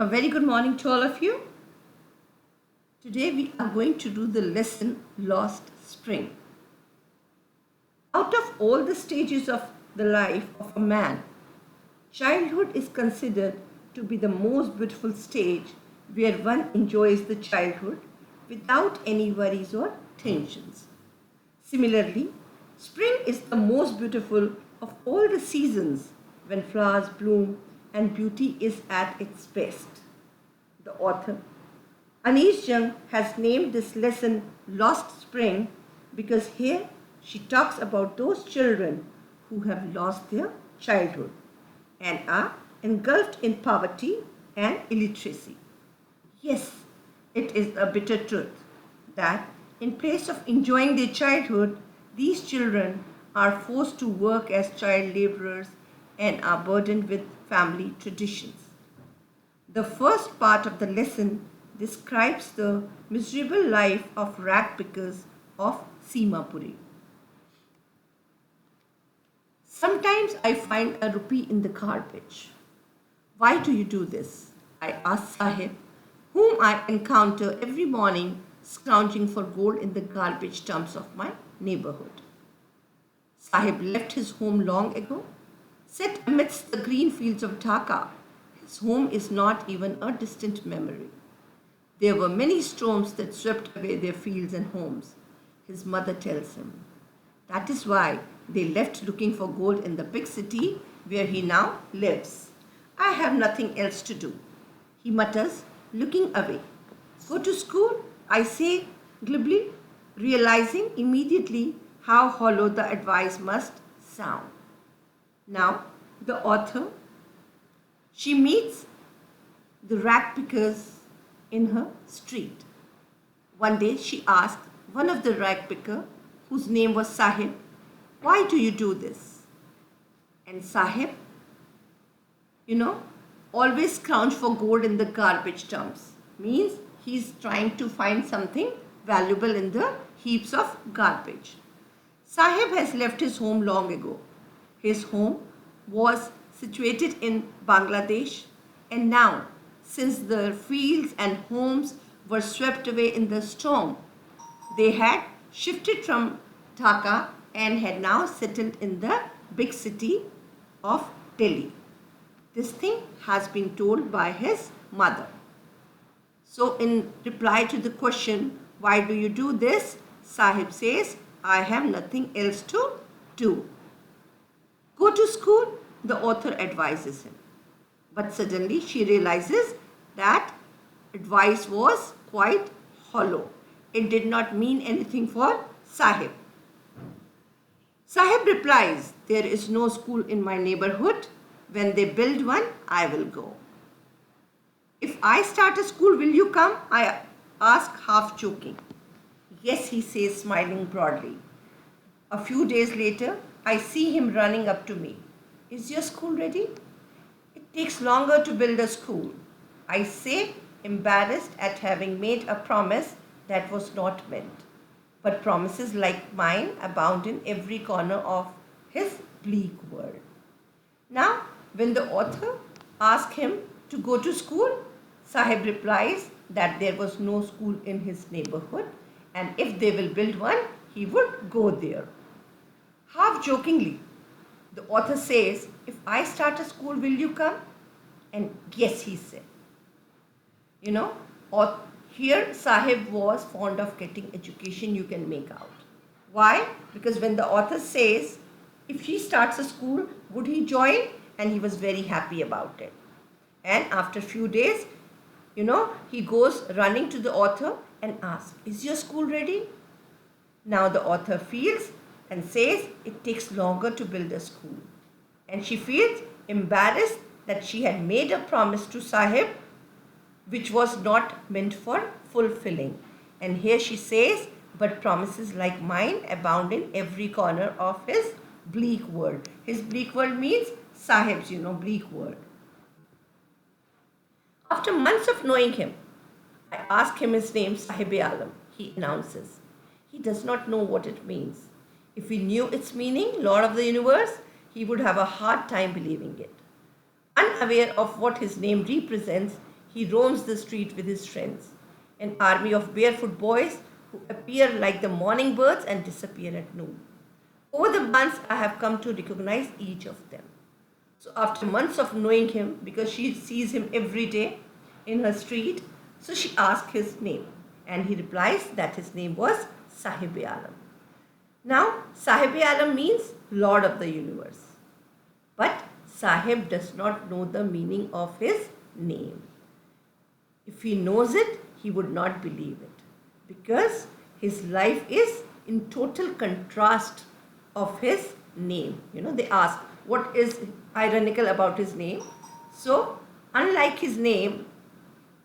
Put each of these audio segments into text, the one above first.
A very good morning to all of you. Today we are going to do the lesson Lost Spring. Out of all the stages of the life of a man, childhood is considered to be the most beautiful stage where one enjoys the childhood without any worries or tensions. Similarly, spring is the most beautiful of all the seasons when flowers bloom and beauty is at its best. The author, Jung, has named this lesson Lost Spring because here she talks about those children who have lost their childhood and are engulfed in poverty and illiteracy. Yes, it is a bitter truth that in place of enjoying their childhood, these children are forced to work as child laborers and are burdened with family traditions. The first part of the lesson describes the miserable life of rag pickers of Simapuri. Sometimes I find a rupee in the garbage. Why do you do this? I ask Sahib, whom I encounter every morning scrounging for gold in the garbage dumps of my neighborhood. Sahib left his home long ago, set amidst the green fields of Dhaka. His home is not even a distant memory. There were many storms that swept away their fields and homes, his mother tells him. That is why they left looking for gold in the big city where he now lives. I have nothing else to do, he mutters, looking away. Go to school, I say glibly, realizing immediately how hollow the advice must sound. Now, the author, she meets the rag pickers in her street. One day she asked one of the rag picker, whose name was Sahib, why do you do this? And Sahib, always scrounge for gold in the garbage dumps. Means he's trying to find something valuable in the heaps of garbage. Sahib has left his home long ago. His home was situated in Bangladesh, and now, since the fields and homes were swept away in the storm, they had shifted from Dhaka and had now settled in the big city of Delhi. This thing has been told by his mother. So in reply to the question, why do you do this? Sahib says, I have nothing else to do. Go to school, the author advises him. But suddenly she realizes that advice was quite hollow. It did not mean anything for Sahib. Sahib replies, there is no school in my neighborhood. When they build one, I will go. If I start a school, will you come? I ask, half joking. Yes, he says, smiling broadly. A few days later, I see him running up to me. Is your school ready? It takes longer to build a school. I say, embarrassed at having made a promise that was not meant. But promises like mine abound in every corner of his bleak world. Now, when the author asks him to go to school, Sahib replies that there was no school in his neighborhood, and if they will build one, he would go there. Half jokingly, the author says, if I start a school, will you come? And yes, he said. Here Sahib was fond of getting education, you can make out. Why? Because when the author says, if he starts a school, would he join? And he was very happy about it. And after a few days, he goes running to the author and asks, is your school ready? Now the author feels and says it takes longer to build a school. And she feels embarrassed that she had made a promise to Sahib which was not meant for fulfilling. And here she says, but promises like mine abound in every corner of his bleak world. His bleak world means Sahib's, bleak world. After months of knowing him, I ask him his name, Sahib-e Alam, he announces. He does not know what it means. If he knew its meaning, Lord of the Universe, he would have a hard time believing it. Unaware of what his name represents, he roams the street with his friends, an army of barefoot boys who appear like the morning birds and disappear at noon. Over the months, I have come to recognize each of them. So after months of knowing him, because she sees him every day in her street, so she asks his name, and he replies that his name was Sahib-e-Alam. Now, Sahib-e-Alam means Lord of the Universe. But Sahib does not know the meaning of his name. If he knows it, he would not believe it, because his life is in total contrast of his name. They ask, what is ironical about his name? So, unlike his name,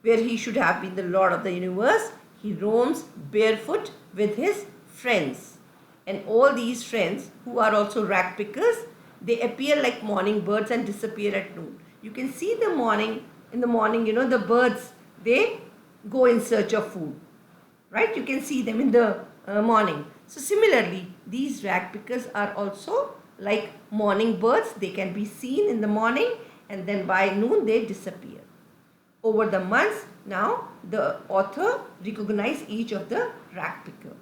where he should have been the Lord of the Universe, he roams barefoot with his friends. And all these friends, who are also rag pickers, they appear like morning birds and disappear at noon. You can see in the morning, the birds, they go in search of food, right? You can see them in the morning. So similarly, these rag pickers are also like morning birds. They can be seen in the morning, and then by noon they disappear. Over the months, now the author recognizes each of the rag picker.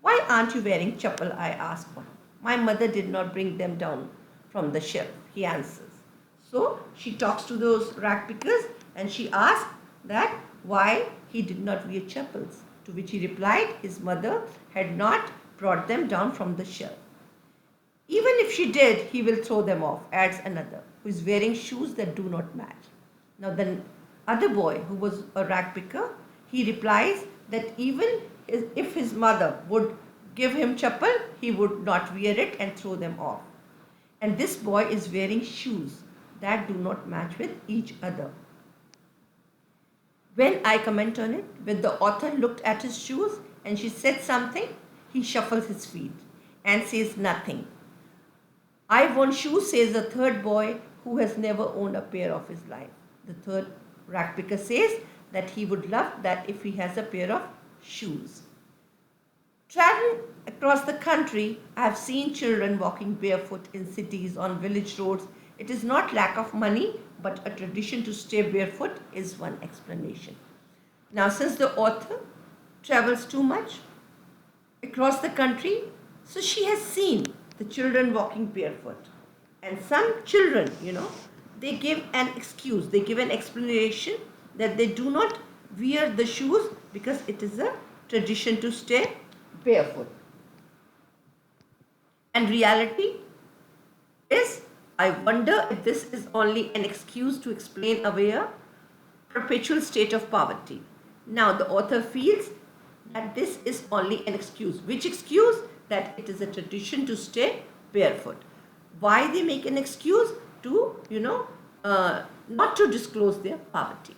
Why aren't you wearing chappal? I ask one. My mother did not bring them down from the shelf, he answers. So she talks to those rag pickers and she asks that why he did not wear chappals. To which he replied his mother had not brought them down from the shelf. Even if she did, he will throw them off, adds another, who is wearing shoes that do not match. Now the other boy, who was a rag picker, he replies that even if his mother would give him chappal, he would not wear it and throw them off. And this boy is wearing shoes that do not match with each other. When I comment on it, when the author looked at his shoes and she said something, he shuffles his feet and says nothing. I want shoes, says the third boy, who has never owned a pair of his life. The third rag picker says that he would love that if he has a pair of shoes. Traveling across the country, I have seen children walking barefoot in cities, on village roads. It is not lack of money, but a tradition to stay barefoot is one explanation. Now, since the author travels too much across the country, so she has seen the children walking barefoot. And some children, they give an excuse, they give an explanation that they do not wear the shoes because it is a tradition to stay barefoot. And reality is, I wonder if this is only an excuse to explain away a perpetual state of poverty. Now the author feels that this is only an excuse. Which excuse? That it is a tradition to stay barefoot. Why they make an excuse? To, not to disclose their poverty.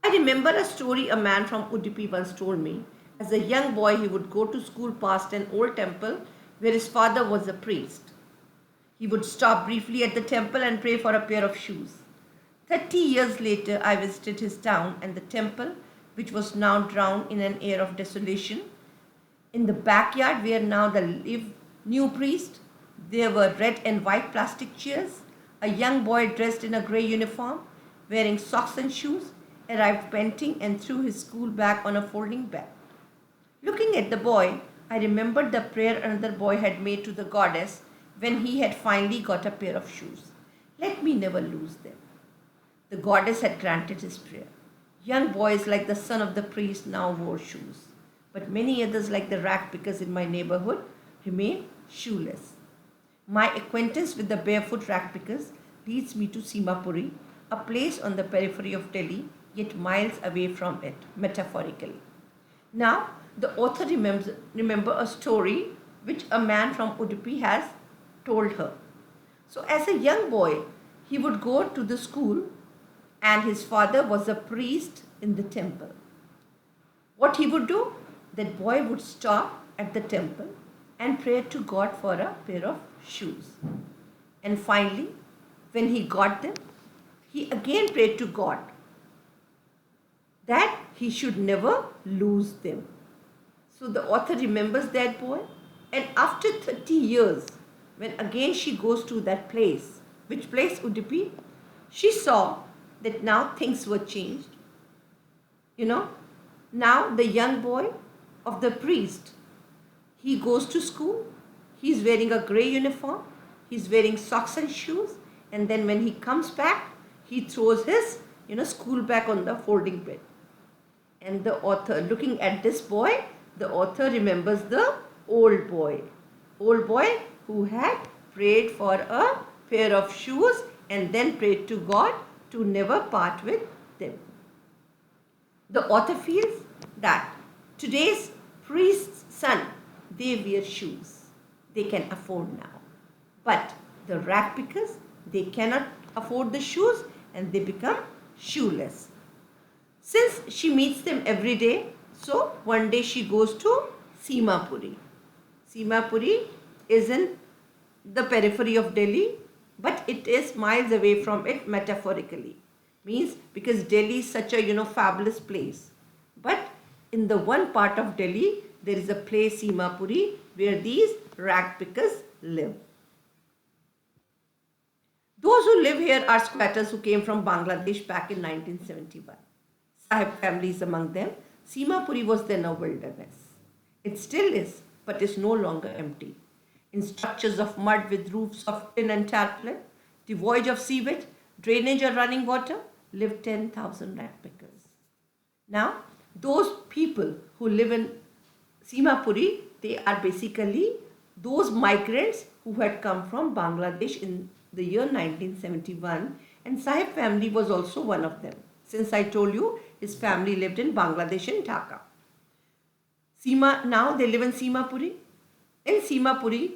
I remember a story a man from Udupi once told me. As a young boy, he would go to school past an old temple where his father was a priest. He would stop briefly at the temple and pray for a pair of shoes. 30 years later, I visited his town and the temple, which was now drowned in an air of desolation. In the backyard where now the new priest, there were red and white plastic chairs. A young boy dressed in a grey uniform, wearing socks and shoes, arrived panting and threw his school bag on a folding bed. Looking at the boy, I remembered the prayer another boy had made to the goddess when he had finally got a pair of shoes. Let me never lose them. The goddess had granted his prayer. Young boys like the son of the priest now wore shoes, but many others like the rag pickers in my neighborhood remained shoeless. My acquaintance with the barefoot rag pickers leads me to Simapuri, a place on the periphery of Delhi, yet miles away from it, metaphorically. Now, the author remember a story which a man from Udupi has told her. So as a young boy, he would go to the school and his father was a priest in the temple. What he would do? That boy would stop at the temple and pray to God for a pair of shoes. And finally, when he got them, he again prayed to God that he should never lose them. So the author remembers that boy, and after 30 years, when again she goes to that place, which place? Udupi, she saw that now things were changed. You know, now the young boy of the priest, he goes to school, he's wearing a grey uniform, he's wearing socks and shoes, and then when he comes back, he throws his, school bag on the folding bed. And the author, looking at this boy, the author remembers the old boy who had prayed for a pair of shoes and then prayed to God to never part with them. The author feels that today's priest's son, they wear shoes. They can afford now. But the rag pickers, they cannot afford the shoes and they become shoeless. Since she meets them every day, so one day she goes to Simapuri. Simapuri is in the periphery of Delhi, but it is miles away from it metaphorically. Means because Delhi is such a fabulous place. But in the one part of Delhi, there is a place Simapuri where these rag pickers live. Those who live here are squatters who came from Bangladesh back in 1971. Sahib families among them. Simapuri was then a wilderness. It still is, but is no longer empty. In structures of mud with roofs of tin and tarpaulin, devoid of sewage, drainage or running water, live 10,000 rag pickers. Now, those people who live in Simapuri, they are basically those migrants who had come from Bangladesh in the year 1971, and Sahib family was also one of them. Since I told you, his family lived in Bangladesh in Dhaka. Now they live in Simapuri. In Simapuri,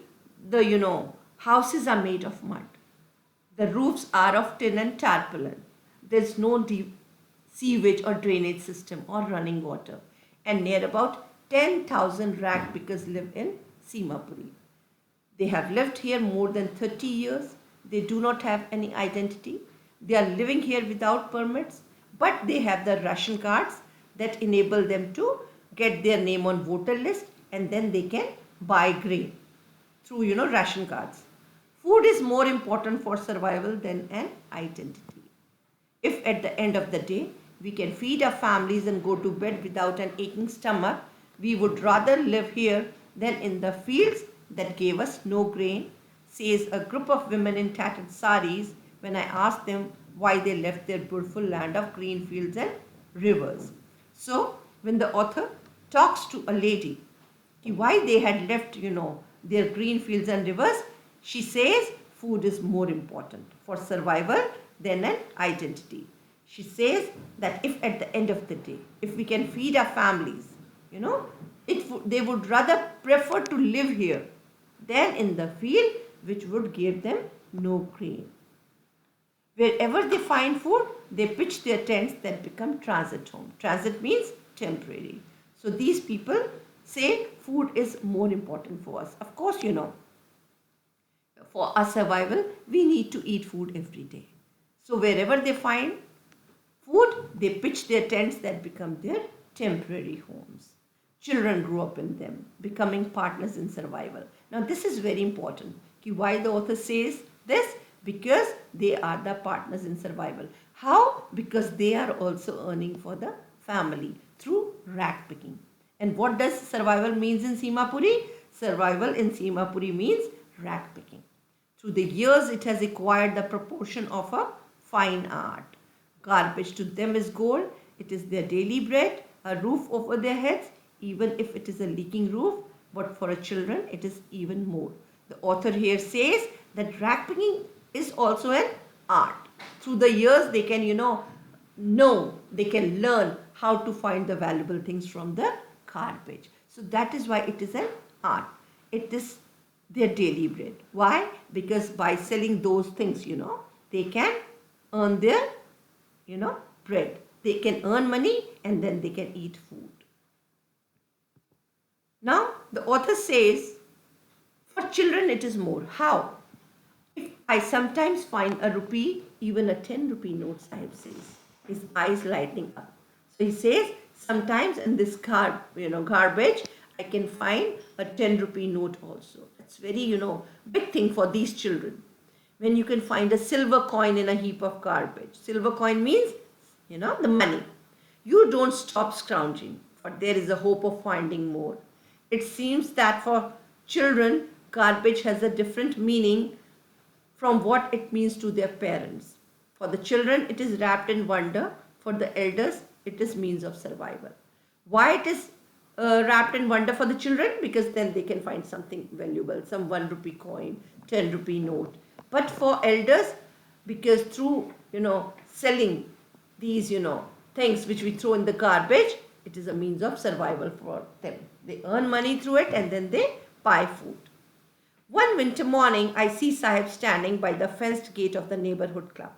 the houses are made of mud. The roofs are of tin and tarpaulin. There's no deep sewage or drainage system or running water. And near about 10,000 rag pickers live in Simapuri. They have lived here more than 30 years. They do not have any identity. They are living here without permits, but they have the ration cards that enable them to get their name on voter list, and then they can buy grain through ration cards. Food is more important for survival than an identity. If at the end of the day we can feed our families and go to bed without an aching stomach, we would rather live here than in the fields that gave us no grain, says a group of women in tattered saris when I asked them why they left their beautiful land of green fields and rivers. So, when the author talks to a lady why they had left, their green fields and rivers, she says food is more important for survival than an identity. She says that if at the end of the day, if we can feed our families, they would rather prefer to live here than in the field which would give them no grain. Wherever they find food, they pitch their tents that become transit home. Transit means temporary. So these people say food is more important for us. Of course, for our survival, we need to eat food every day. So wherever they find food, they pitch their tents that become their temporary homes. Children grow up in them, becoming partners in survival. Now this is very important. Why the author says this? Because they are the partners in survival. How? Because they are also earning for the family through rag picking. And what does survival means in Simapuri? Survival in Simapuri means rag picking. Through the years, it has acquired the proportion of a fine art. Garbage to them is gold. It is their daily bread, a roof over their heads, even if it is a leaking roof. But for children, it is even more. The author here says that rag picking is also an art. Through the years, they can, they can learn how to find the valuable things from the garbage. So that is why it is an art. It is their daily bread. Why? Because by selling those things, they can earn their, bread. They can earn money and then they can eat food. Now, the author says, for children it is more. How? If I sometimes find a rupee, even a 10 rupee note, Sahib says, his eyes lighting up. So he says, sometimes in this garbage, I can find a 10 rupee note also. It's very, big thing for these children. When you can find a silver coin in a heap of garbage. Silver coin means, the money. You don't stop scrounging, for there is a hope of finding more. It seems that for children, garbage has a different meaning from what it means to their parents. For the children, it is wrapped in wonder. For the elders, it is means of survival. Why it is wrapped in wonder for the children? Because then they can find something valuable, some 1 rupee coin, 10 rupee note. But for elders, because through, selling these, things which we throw in the garbage, it is a means of survival for them. They earn money through it and then they buy food. One winter morning, I see Sahib standing by the fenced gate of the neighborhood club,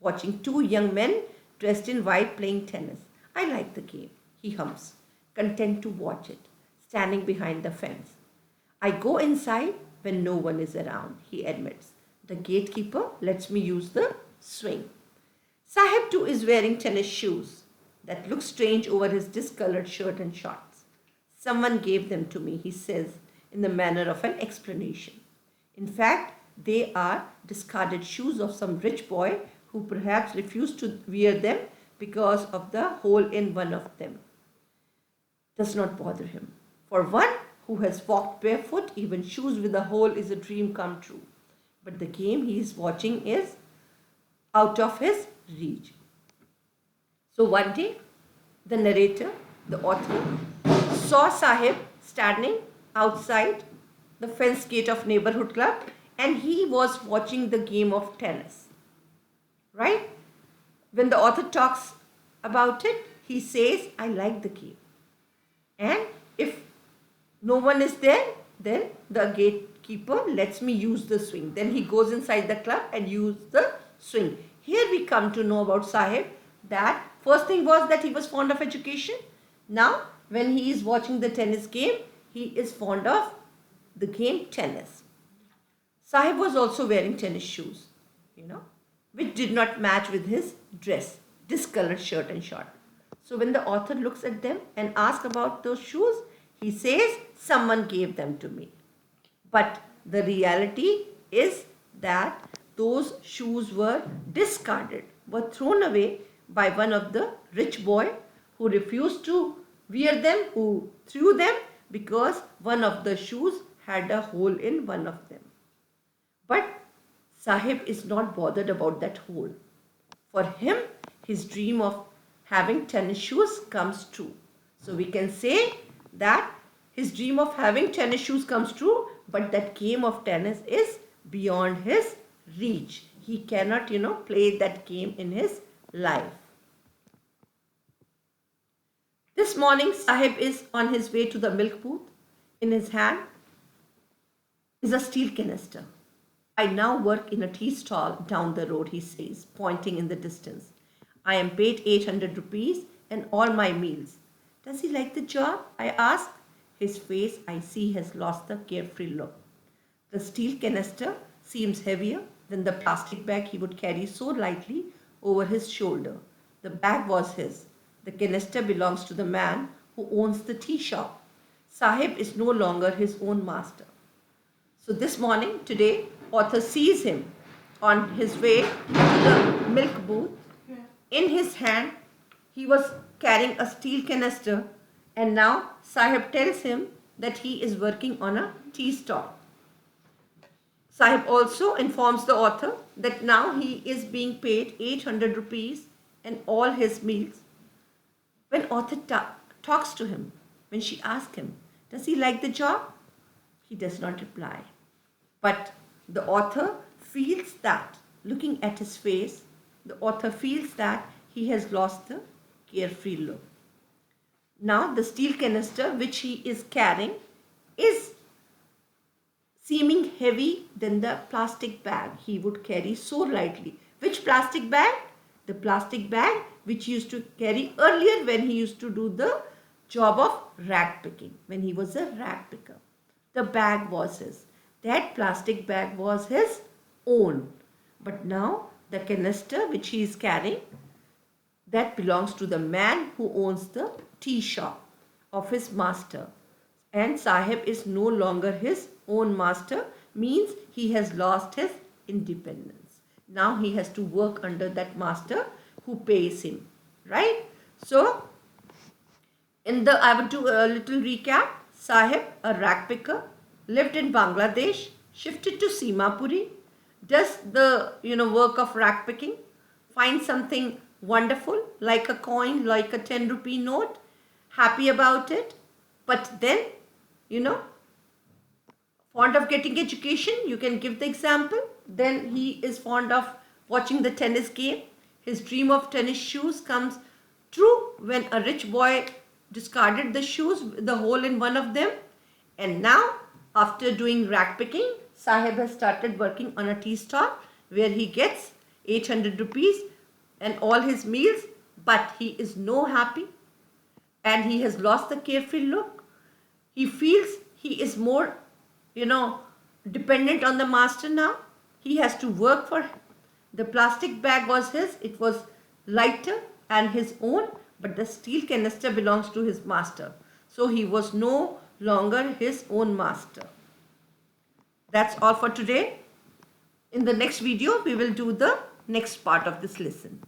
watching two young men dressed in white playing tennis. I like the game, he hums, content to watch it, standing behind the fence. I go inside when no one is around, he admits. The gatekeeper lets me use the swing. Sahib too is wearing tennis shoes that look strange over his discolored shirt and shorts. Someone gave them to me, he says, in the manner of an explanation. In fact, they are discarded shoes of some rich boy who perhaps refused to wear them because of the hole in one of them. Does not bother him. For one who has walked barefoot, even shoes with a hole is a dream come true. But the game he is watching is out of his reach. So one day, the narrator, the author, saw Sahib standing outside the fence gate of neighborhood club and he was watching the game of tennis. Right? When the author talks about it, he says, I like the game. And if no one is there, then the gatekeeper lets me use the swing. Then he goes inside the club and use the swing. Here we come to know about Sahib that first thing was that he was fond of education. Now, when he is watching the tennis game, he is fond of the game tennis. Sahib was also wearing tennis shoes, which did not match with his dress, discolored shirt and short. So when the author looks at them and asks about those shoes, he says, someone gave them to me. But the reality is that those shoes were discarded, were thrown away by one of the rich boy who refused to wear them, who threw them because one of the shoes had a hole in one of them. But Sahib is not bothered about that hole. For him, his dream of having tennis shoes comes true. So we can say that his dream of having tennis shoes comes true, but that game of tennis is beyond his reach. He cannot, play that game in his life. This morning, Sahib is on his way to the milk booth. In his hand is a steel canister. I now work in a tea stall down the road, he says, pointing in the distance. I am paid 800 rupees and all my meals. Does he like the job? I ask. His face, I see, has lost the carefree look. The steel canister seems heavier than the plastic bag he would carry so lightly over his shoulder. The bag was his. The canister belongs to the man who owns the tea shop. Sahib is no longer his own master. So this morning, today, author sees him on his way to the milk booth. In his hand, he was carrying a steel canister, and now Sahib tells him that he is working on a tea stall. Sahib also informs the author that now he is being paid 800 rupees and all his meals. When author talks to him, when she asks him, does he like the job? He does not reply. But the author feels that, looking at his face, the author feels that he has lost the carefree look. Now the steel canister which he is carrying is seeming heavy than the plastic bag he would carry so lightly. Which plastic bag? The plastic bag which he used to carry earlier when he used to do the job of rag picking, when he was a rag picker. The bag was his. That plastic bag was his own. But now the canister which he is carrying, that belongs to the man who owns the tea shop of his master. And Sahib is no longer his own master, means he has lost his independence. Now he has to work under that master who pays him, right? So I would do a little recap. Sahib, a rag picker, lived in Bangladesh, shifted to Simapuri, does the work of rag picking, finds something wonderful like a coin, like a 10 rupee note, happy about it, but then you know fond of getting education. You can give the example. Then he is fond of watching the tennis game. His dream of tennis shoes comes true when a rich boy discarded the shoes, the hole in one of them. And now, after doing rag picking, Sahib has started working on a tea stall where he gets 800 rupees and all his meals, but he is no happy and he has lost the carefree look. He feels he is more, dependent on the master now. He has to work for him. The plastic bag was his, it was lighter and his own, but the steel canister belongs to his master. So he was no longer his own master. That's all for today. In the next video, we will do the next part of this lesson.